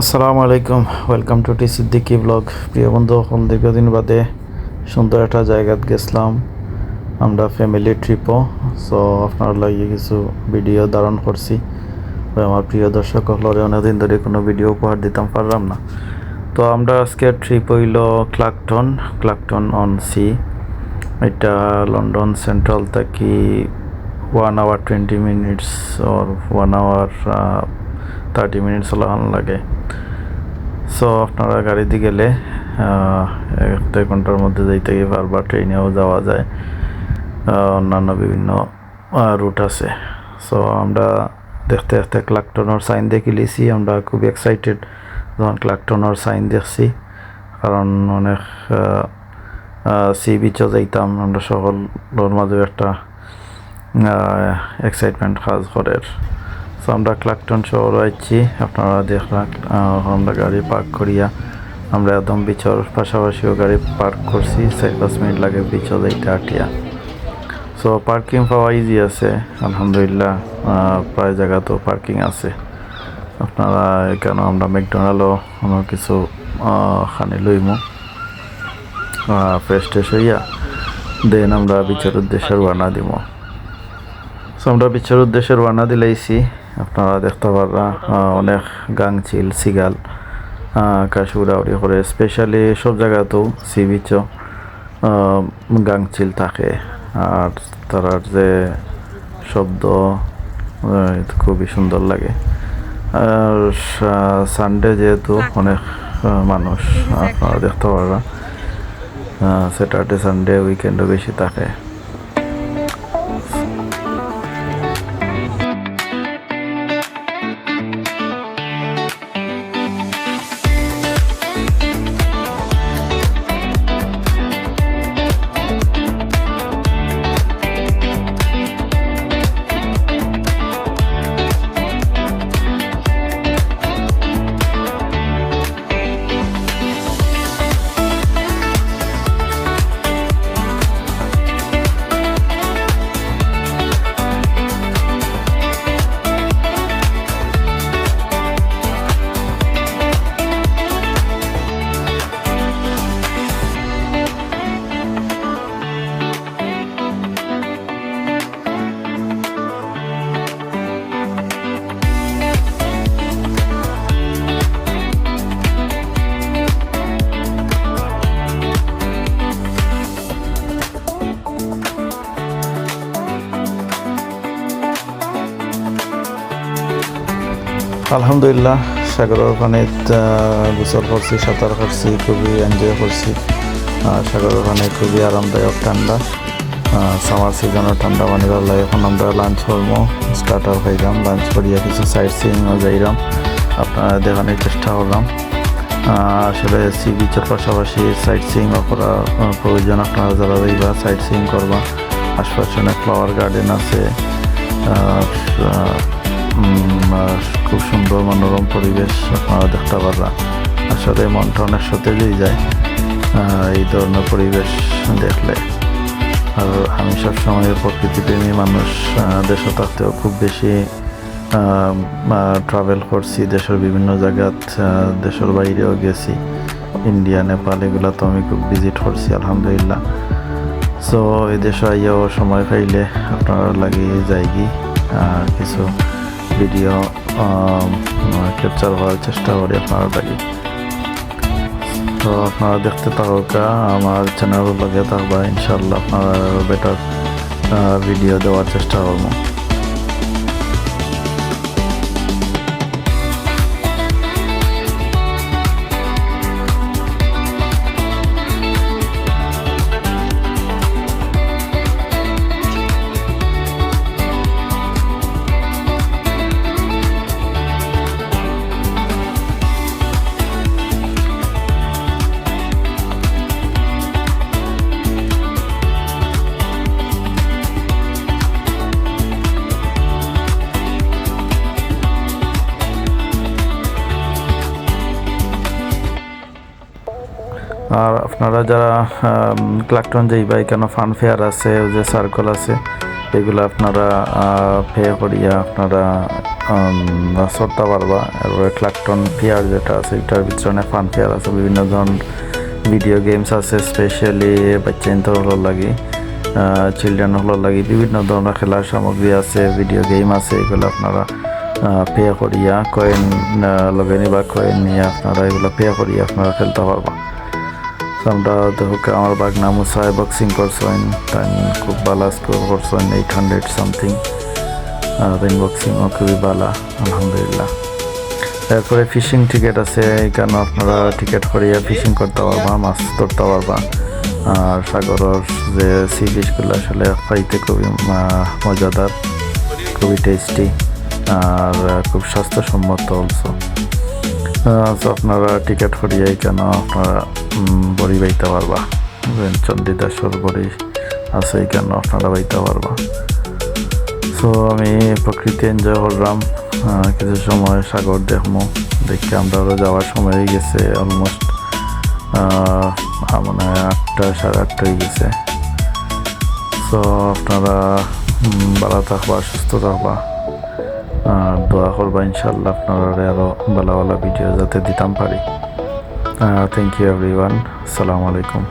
আসসালামু আলাইকুম, welcome to T Siddiqui blog. প্রিয় বন্ধু, দীর্ঘদিন বাদে সুন্দর একটা জায়গাত গেছিলাম আমরা ফ্যামিলি ট্রিপও। সো আপনার লাগে কিছু ভিডিও ধারণ করছি। আমার প্রিয় দর্শক হলরে অনেকদিন ধরে কোনো ভিডিও উপহার দিতাম পারলাম না। তো আমরা আজকে ট্রিপ হইল ক্লাকটন অন সি। এটা লন্ডন সেন্ট্রাল থেকে 1 hour 20 minutes or 1 hour 30 minutes লাগে। সো আপনারা গাড়িতে গেলে 1-2 ঘন্টার মধ্যে যাইতে গিয়ে বারবার ট্রেনেও যাওয়া যায়, অন্যান্য বিভিন্ন রুট আছে। সো আমরা দেখতে দেখতে ক্লাকটনের সাইন দেখে লিছি। আমরা খুব এক্সাইটেড যখন ক্লাকটনের সাইন দেখছি, কারণ অনেক সি বিচও যাইতাম আমরা, সকলের মাঝে একটা এক্সাইটমেন্ট কাজ করে। সো আমরা ক্লাকটন শহর আইছি, আপনারা দেখলাম। আমরা গাড়ি পার্ক করিয়া আমরা একদম বিচর পাশাপাশিও গাড়ি পার্ক করছি, 4-5 মিনিট লাগে বিচও যাইতে আটিয়া। সো পার্কিং পাওয়া ইজি আছে আলহামদুলিল্লাহ, প্রায় জায়গা তো পার্কিং আছে। আপনারা এখানে আমরা ম্যাকডোনাল্ডও কোনো কিছু খানি লইমু, ফ্রেশ ট্রেশ হইয়া দেন আমরা বিচের উদ্দেশ্যে রওনা দিব। সো আমরা বিচের উদ্দেশ্যে রওনা দিলাইছি। আপনারা দেখতে পাররা অনেক গাংচিল সিগাল আকাশ উড়াউড়ি করে। স্পেশালি সব জায়গাতেও সি বিচও গাংচিল থাকে, আর তারার যে শব্দ খুবই সুন্দর লাগে। আর সানডে যেহেতু অনেক মানুষ, আপনারা দেখতে পাররা স্যাটারডে সানডে উইকেন্ডও বেশি থাকে। আলহামদুলিল্লাহ, সাগরের পানিতে গোসল করছি, সাঁতার করছি, খুবই এনজয় করছি। সাগরের পানি খুবই আরামদায়ক, ঠান্ডা, সামার সিজনের ঠান্ডা পানি ভালো লাগে। এখন আমরা লাঞ্চ করবো, স্টার্টার খাইলাম, লাঞ্চ করিয়া কিছু সাইট সিইংও যাইলাম, আপনারা দেখানোর চেষ্টা করলাম। আসলে সি বিচের পাশাপাশি সাইট সিইংও করা প্রয়োজন। আপনারা যারা যাইবা সাইট সিইং করবা, আশপাশে অনেক ফ্লাওয়ার গার্ডেন আছে, খুব সুন্দর মনোরম পরিবেশ আপনারা দেখতে পাররা। আসলে মনটা অনেক সতেজ হয়ে যায় এই ধরনের পরিবেশ দেখলে। আর আমি সবসময় প্রকৃতিপ্রেমী মানুষ, দেশে থাকতেও খুব বেশি ট্রাভেল করছি দেশের বিভিন্ন জায়গাত, দেশের বাইরেও গেছি, ইন্ডিয়া নেপাল এগুলো তো আমি খুব ভিজিট করছি আলহামদুলিল্লাহ। সো এই দেশে আইয়াও সময় পাইলে আপনারা লাগিয়ে যাইগি কিছু ভিডিও ক্যাপচার করার চেষ্টা করি আপনারা লাগি। তো আপনারা দেখতে থাকা, আমার চ্যানেলের লগে থাকবা, ইনশাল্লাহ আপনারা বেটার ভিডিও দেওয়ার চেষ্টা করবো। আর আপনারা যারা ক্লাকটন যাইবা, এখানে ফান ফেয়ার আছে, যে সার্কেল আছে, এগুলো আপনারা পে করিয়া আপনারা চড়তে পারবা। এরপরে ক্লাকটন ফেয়ার যেটা আছে এটার ভিতরে ফান ফেয়ার আছে, বিভিন্ন ধরনের ভিডিও গেমস আছে, স্পেশালি বাচ্চা হলোর লাগি চিলড্রেন হলোর লাগি বিভিন্ন ধরনের খেলার সামগ্রী আছে, ভিডিও গেম আছে। এগুলো আপনারা পে করিয়া কয়েন লগে নিবা, কয়েন নিয়ে আপনারা এগুলো পে করিয়া আপনারা খেলতে পারবা। আমরা দেখো আমার বাগনা মুসায় বক্সিং করছেন, তাই খুব ভালো স্কোর করছেন 800 সামথিং, দেন বক্সিংও খুবই ভালো আলহামদুলিল্লাহ। তারপরে ফিশিং টিকিট আছে, এখানে আপনারা টিকিট করিয়া ফিশিং করতে পারবা, মাছ ধরতে পারবা। আর সাগরের যে সি ফিশগুলো আসলে খাইতে খুবই মজাদার, খুবই টেস্টি আর খুব স্বাস্থ্যসম্মত অলসো। আপনারা টিকিট করিয়া এখানে আপনারা বড়ি বাইতে পারবা, চণ্ডীদাসর বড়ি আছে এখানে আপনারা বাইতে পারবা। সো আমি প্রকৃতি এনজয় করলাম, কিছু সময় সাগর দেখবো, দেখে আমরা যাওয়ার সময় হয়ে গেছে অলমোস্ট মানে 8টা সাড়ে 8টা হয়ে গেছে। সো আপনারা ভালো থাকবা, সুস্থ থাকবা, দোয়া করবা ইনশাল্লাহ আপনারা আরও ভালো ভালো ভিডিও যাতে দিতাম পারি। থ্যাংক ইউ এভরিওয়ান, আসসালামু আলাইকুম।